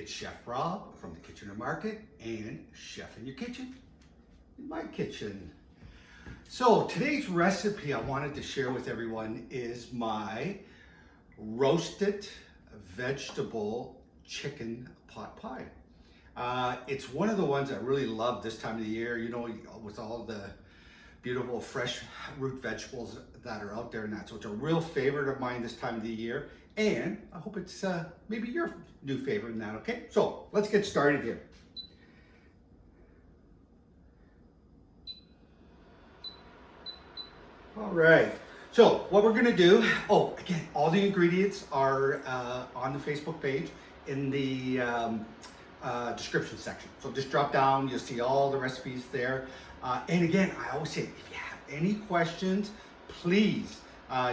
It's Chef Rob from the Kitchen or Market and Chef in Your Kitchen, in my kitchen. So today's recipe I wanted to share with everyone is my roasted vegetable chicken pot pie. It's one of the ones I really love this time of the year, you know, with all the beautiful fresh root vegetables that are out there and that. So it's a real favorite of mine this time of the year. And I hope it's maybe your new favorite in that, okay? So let's get started here. All right, so what we're gonna do, again, all the ingredients are on the Facebook page in the description section. So just drop down, you'll see all the recipes there. And again, I always say, if you have any questions, please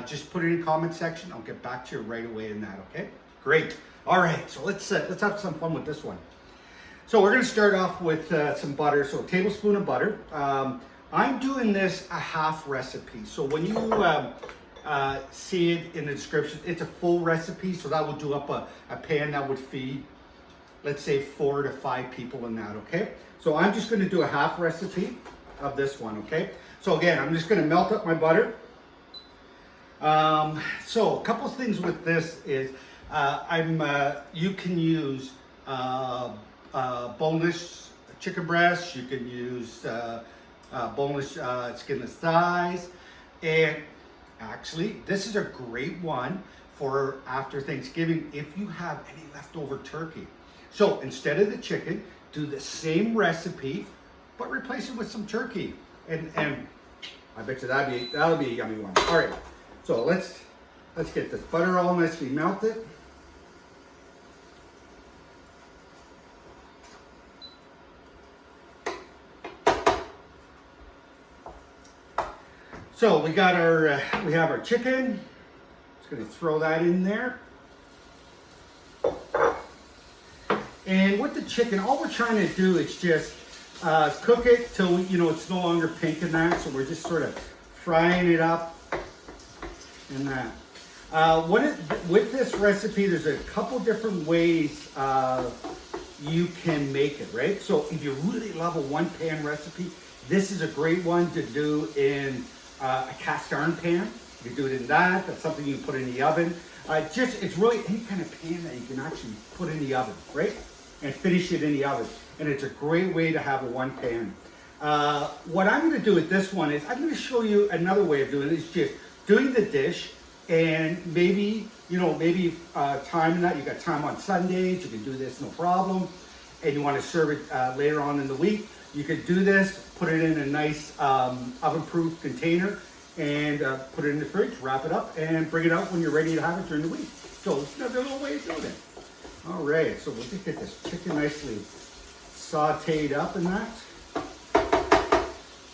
just put it in the comment section. I'll get back to you right away in that, okay? Great. All right, so let's have some fun with this one. So we're gonna start off with some butter. So a tablespoon of butter. I'm doing this a half recipe. So when you see it in the description, it's a full recipe. So that would do up a pan that would feed, let's say 4 to 5 people in that, okay? So I'm just gonna do a half recipe of this one, okay? So again, I'm just gonna melt up my butter. So a couple things with this is, you can use boneless chicken breasts, you can use boneless skinless thighs, and actually this is a great one for after Thanksgiving if you have any leftover turkey. So instead of the chicken, do the same recipe, but replace it with some turkey. And I bet you that'll be a yummy one. All right, so let's get this butter all nicely melted. So we got we have our chicken. Just gonna throw that in there. And with the chicken, all we're trying to do is just cook it till it's no longer pink in that. So we're just sort of frying it up in that. With this recipe, there's a couple different ways you can make it, right? So if you really love a one-pan recipe, this is a great one to do in a cast iron pan. You can do it in that. That's something you can put in the oven. It's really any kind of pan that you can actually put in the oven, right? And finish it in the oven. And it's a great way to have a one pan. What I'm gonna do with this one is I'm gonna show you another way of doing it. It's just doing the dish, and maybe time in that. You got time on Sundays, you can do this no problem. And you wanna serve it later on in the week. You could do this, put it in a nice oven-proof container, and put it in the fridge, wrap it up, and bring it out when you're ready to have it during the week. So it's another little way of doing it. All right, so we'll just get this chicken nicely sauteed up in that.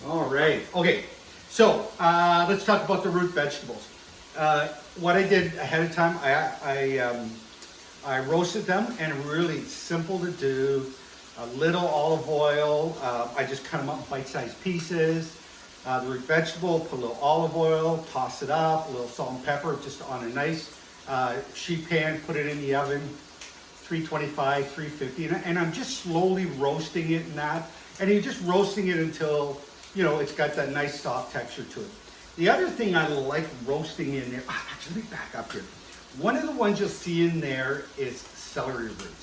All right, okay, so let's talk about the root vegetables. What I did ahead of time, I roasted them, and really simple to do. A little olive oil, I just cut them up in bite-sized pieces. The root vegetable, put a little olive oil, toss it up, a little salt and pepper, just on a nice sheet pan, put it in the oven, 325, 350, and I'm just slowly roasting it in that. And you're just roasting it until, it's got that nice soft texture to it. The other thing I like roasting in there, actually, let me back up here. One of the ones you'll see in there is celery root.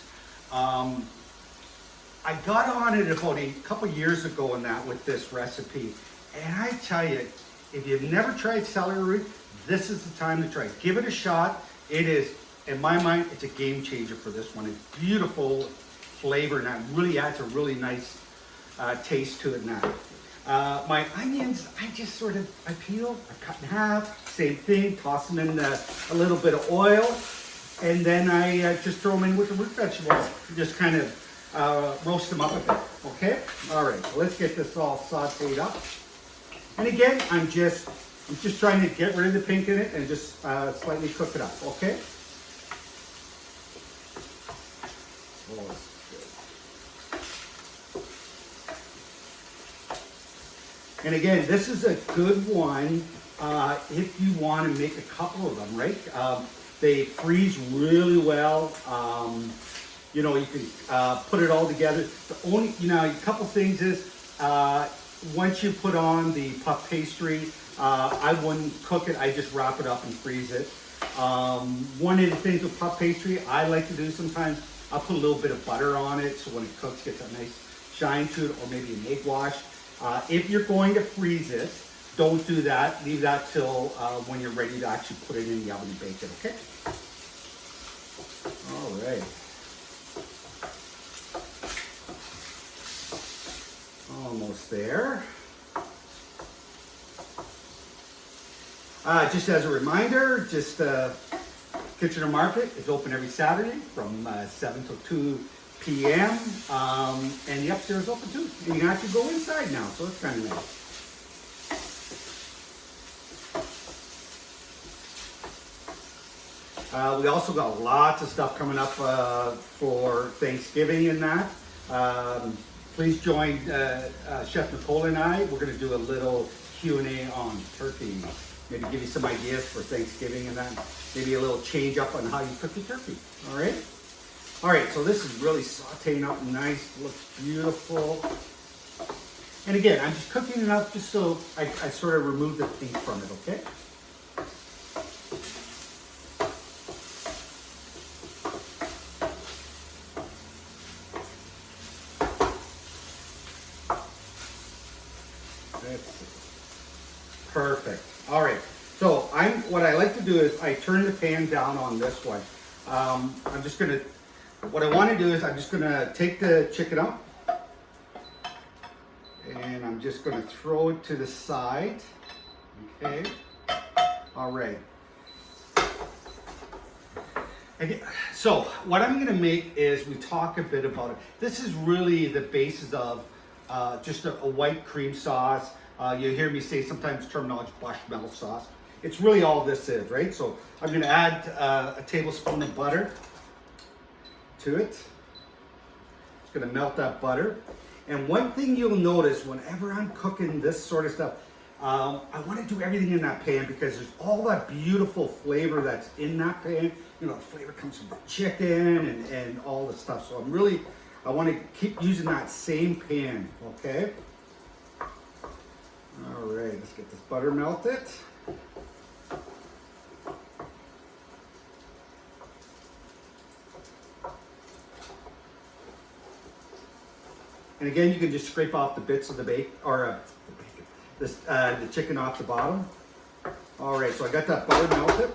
I got on it about a couple years ago in that with this recipe. And I tell you, if you've never tried celery root, this is the time to try it. Give it a shot. It is, in my mind, it's a game changer for this one. It's beautiful flavor, and that really adds a really nice taste to it now. My onions, I peel, I cut in half, same thing, toss them in a little bit of oil, and then I just throw them in with the root vegetables. Just kind of roast them up a bit, okay? All right, so let's get this all sauteed up. And again, I'm just trying to get rid of the pink in it and just slightly cook it up, okay? Oh, and again, this is a good one if you want to make a couple of them, right? They freeze really well. you know, you can put it all together. The only, you know, a couple things is, once you put on the puff pastry, I wouldn't cook it, I just wrap it up and freeze it. One of the things with puff pastry I like to do sometimes, I'll put a little bit of butter on it so when it cooks, gets a nice shine to it, or maybe an egg wash. If you're going to freeze it, don't do that. Leave that till when you're ready to actually put it in the oven and bake it, okay? All right. Almost there. Just as a reminder, Kitchener Market is open every Saturday from 7 till 2 p.m. And the upstairs is open too. And you can actually go inside now, so it's kind of nice. We also got lots of stuff coming up for Thanksgiving and that. Please join Chef Nicole and I. We're going to do a little Q&A on turkey. Maybe give you some ideas for Thanksgiving and that. Maybe a little change up on how you cook your turkey. All right? All right, so this is really sauteing up nice. Looks beautiful. And again, I'm just cooking it up just so I sort of remove the pink from it, okay? Perfect. All right. So what I like to do is I turn the pan down on this one. What I want to do is I'm just gonna take the chicken up and I'm just gonna throw it to the side. Okay. All right. Okay. So what I'm gonna make is we talk a bit about it. This is really the basis of just a white cream sauce. You hear me say sometimes terminology, marshmallow sauce. It's really all this is, right? So I'm going to add a tablespoon of butter to it. It's going to melt that butter. And one thing you'll notice whenever I'm cooking this sort of stuff, I want to do everything in that pan because there's all that beautiful flavor that's in that pan. You know, the flavor comes from the chicken and all the stuff. So I want to keep using that same pan, okay? All right, let's get this butter melted. And again, you can just scrape off the bits of the the chicken off the bottom. All right, so I got that butter melted.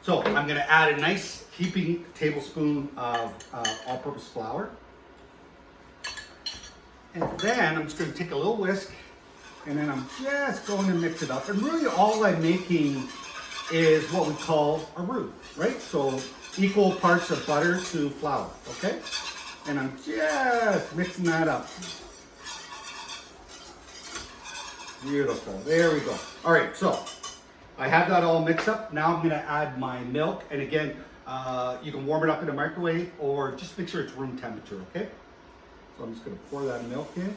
So I'm going to add a nice heaping tablespoon of all-purpose flour. And then I'm just going to take a little whisk and then I'm just going to mix it up. And really all I'm making is what we call a roux, right? So equal parts of butter to flour, okay? And I'm just mixing that up. Beautiful, there we go. All right, so I have that all mixed up. Now I'm going to add my milk. And again, you can warm it up in the microwave or just make sure it's room temperature, okay? So I'm just going to pour that milk in.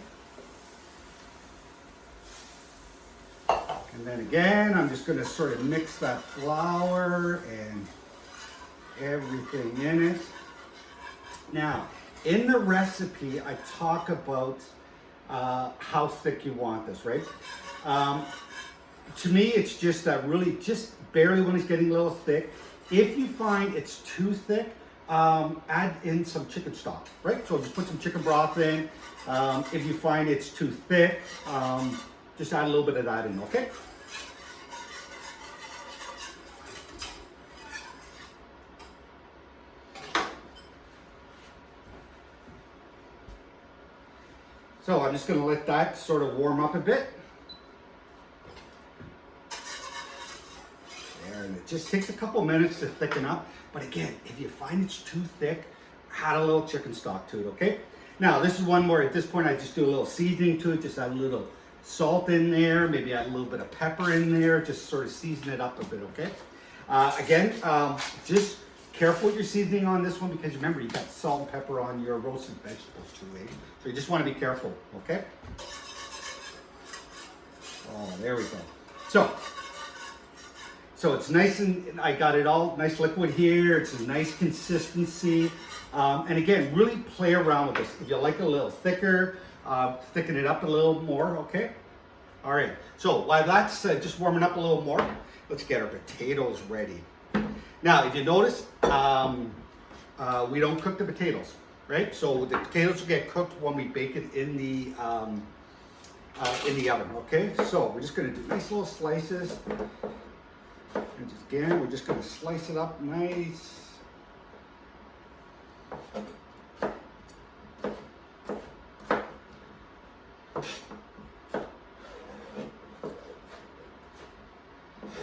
And then again, I'm just going to sort of mix that flour and everything in it. Now, in the recipe, I talk about how thick you want this, right? To me, it's just really just barely when it's getting a little thick. If you find it's too thick, add in some chicken stock, right? So just put some chicken broth in. If you find it's too thick, just add a little bit of that in, okay? So I'm just going to let that sort of warm up a bit. And it just takes a couple minutes to thicken up. But again, if you find it's too thick, add a little chicken stock to it, okay? Now, this is one where at this point I just do a little seasoning to it, just add a little salt in there, maybe add a little bit of pepper in there, just sort of season it up a bit, okay? Again, just careful with your seasoning on this one because remember, you got salt and pepper on your roasted vegetables too, eh? So you just want to be careful, okay? Oh, there we go. So So it's nice, and I got it all nice liquid here. It's a nice consistency. And again, really play around with this. If you like it a little thicker, thicken it up a little more, okay? All right, so while that's just warming up a little more, let's get our potatoes ready. Now, if you notice, we don't cook the potatoes, right? So the potatoes will get cooked when we bake it in the oven, okay? So we're just gonna do nice little slices. And just, again, we're just gonna slice it up nice.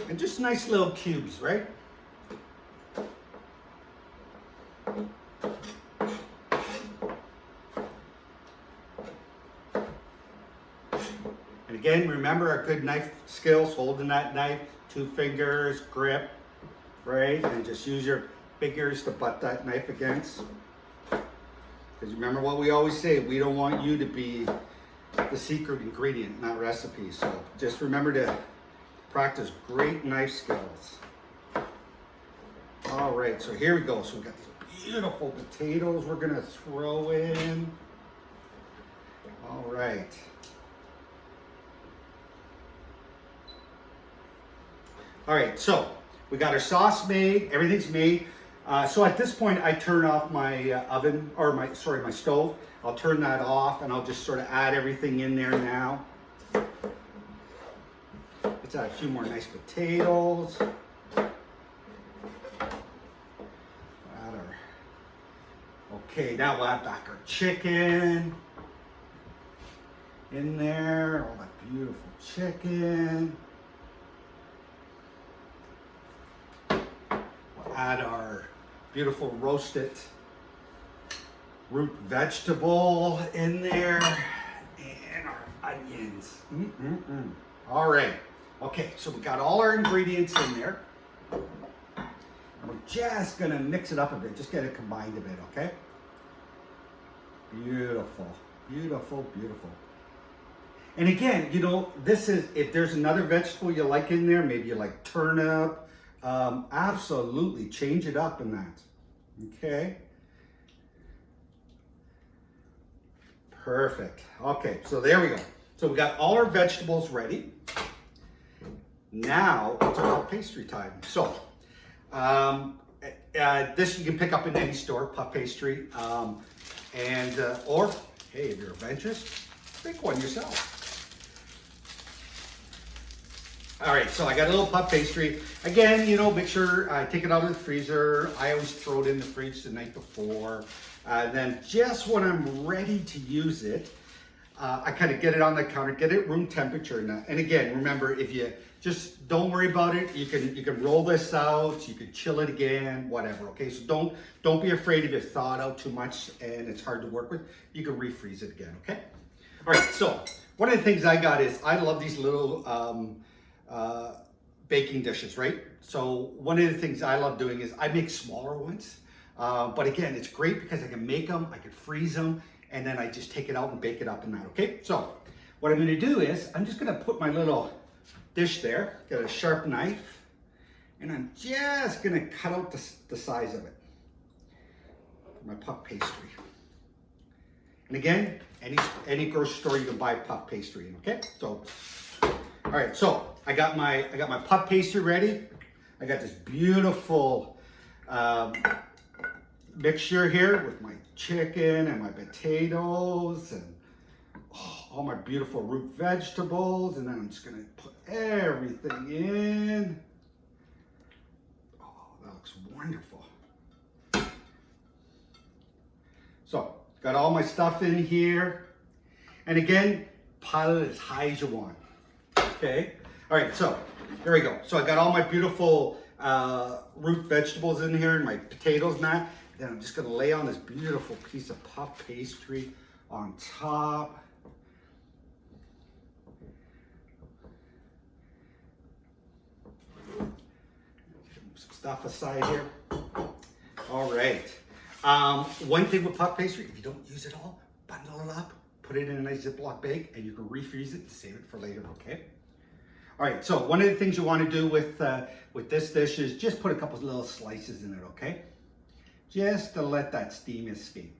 And just nice little cubes, right? And again, remember our good knife skills, holding that knife, 2 fingers, grip, right? And just use your fingers to butt that knife against. Because remember what we always say, we don't want you to be the secret ingredient, not recipe. So just remember to practice great knife skills. All right, so here we go. So we got these beautiful potatoes we're gonna throw in. All right. All right, so we got our sauce made, everything's made. So at this point, I turn off my oven, or my stove. I'll turn that off and I'll just sort of add everything in there now. Let's add a few more nice potatoes. Okay, now we'll add back our chicken in there, all that beautiful chicken. We'll add our beautiful roasted root vegetable in there and our onions. All right. Okay, so we got all our ingredients in there. And we're just gonna mix it up a bit, just get it combined a bit, okay? Beautiful, beautiful, beautiful. And again, you know, this is, if there's another vegetable you like in there, maybe you like turnip, absolutely change it up in that, okay? Perfect. Okay, so there we go. So we got all our vegetables ready. Now it's our pastry time. So this you can pick up in any store, puff pastry, or hey, if you're adventurous, make one yourself. All right, so I got a little puff pastry. Again, you know, make sure I take it out of the freezer. I always throw it in the fridge the night before. Then just when I'm ready to use it, I kind of get it on the counter, get it room temperature. And again, remember, if you just don't worry about it, you can roll this out, you can chill it again, whatever. Okay, so don't be afraid if it's thawed out too much and it's hard to work with. You can refreeze it again. Okay. All right. So one of the things I got is I love these little baking dishes, right? So one of the things I love doing is I make smaller ones. But again, it's great because I can make them, I can freeze them, and then I just take it out and bake it up in that, okay? So what I'm gonna do is I'm just gonna put my little dish there, get a sharp knife, and I'm just gonna cut out the size of it. My puff pastry. And again, any grocery store you can buy puff pastry in, okay? So, all right, so I got my puff pastry ready. I got this beautiful mixture here with my chicken and my potatoes and all my beautiful root vegetables, and then I'm just gonna put everything in. Oh, that looks wonderful. So, got all my stuff in here. And again, pile it as high as you want, okay? All right, so there we go. So I got all my beautiful root vegetables in here and my potatoes now. Then I'm just gonna lay on this beautiful piece of puff pastry on top. Some stuff aside here. All right. One thing with puff pastry, if you don't use it all, bundle it up, put it in a nice Ziploc bag, and you can refreeze it and save it for later, okay? All right, so one of the things you want to do with this dish is just put a couple of little slices in it, okay? Just to let that steam escape.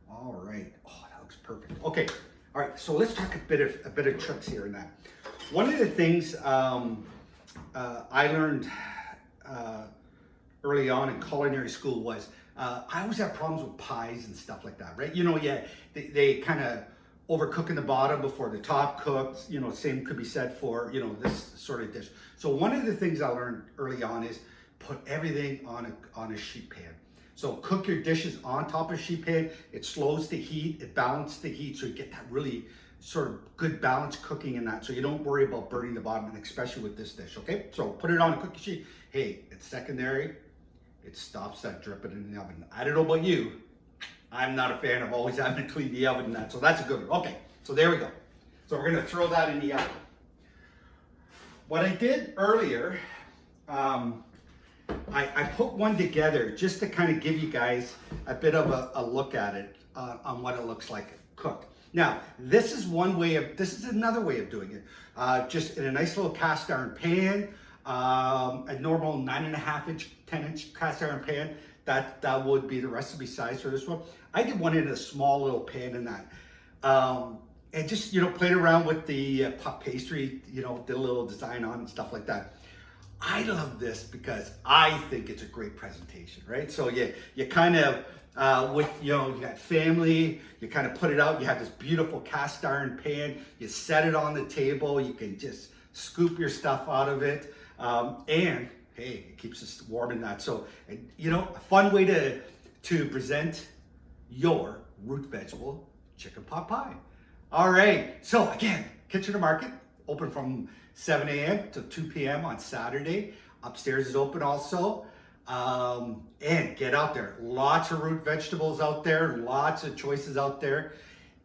All right, oh, that looks perfect. Okay, all right, so let's talk a bit of tricks here and that. One of the things I learned early on in culinary school was I always have problems with pies and stuff like that, right? You know, yeah, they kind of overcooking the bottom before the top cooks. You know, same could be said for, you know, this sort of dish. So one of the things I learned early on is put everything on a sheet pan. So cook your dishes on top of a sheet pan. It slows the heat, it balances the heat, so you get that really sort of good balanced cooking in that, so you don't worry about burning the bottom, and especially with this dish, okay? So put it on a cookie sheet. Hey, it's secondary. It stops that dripping in the oven. I don't know about you. I'm not a fan of always having to clean the oven and that, so that's a good one. Okay, so there we go. So we're gonna throw that in the oven. What I did earlier, I put one together just to kind of give you guys a bit of a look at it on what it looks like cooked. Now, this is another way of doing it. Just in a nice little cast iron pan, a normal 9.5 inch, 10 inch cast iron pan. That would be the recipe size for this one. I did one in a small little pan in that. And just, you know, played around with the puff pastry, you know, did a little design on and stuff like that. I love this because I think it's a great presentation, right? So you kind of, with, you know, you got family, you kind of put it out, you have this beautiful cast iron pan, you set it on the table, you can just scoop your stuff out of it, and hey, it keeps us warm in that. So, you know, a fun way to present your root vegetable chicken pot pie. All right, so again, Kitchen to Market, open from 7 a.m. to 2 p.m. on Saturday. Upstairs is open also. And get out there. Lots of root vegetables out there, lots of choices out there.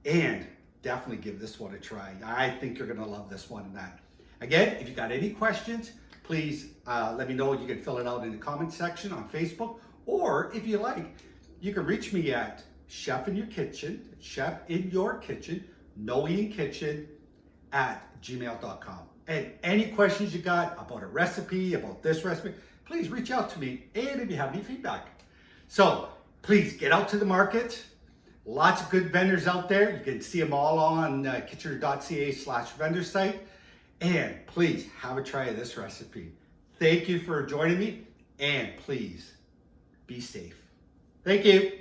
And definitely give this one a try. I think you're gonna love this one and that. Again, if you got any questions, please let me know. You can fill it out in the comment section on Facebook, or if you like, you can reach me at Chef in Your Kitchen, No Eating Kitchen @gmail.com. And any questions you got about a recipe, about this recipe, please reach out to me. And if you have any feedback. So please get out to the market. Lots of good vendors out there. You can see them all on kitchener.ca/vendor site. And please have a try of this recipe. Thank you for joining me, and please be safe. Thank you.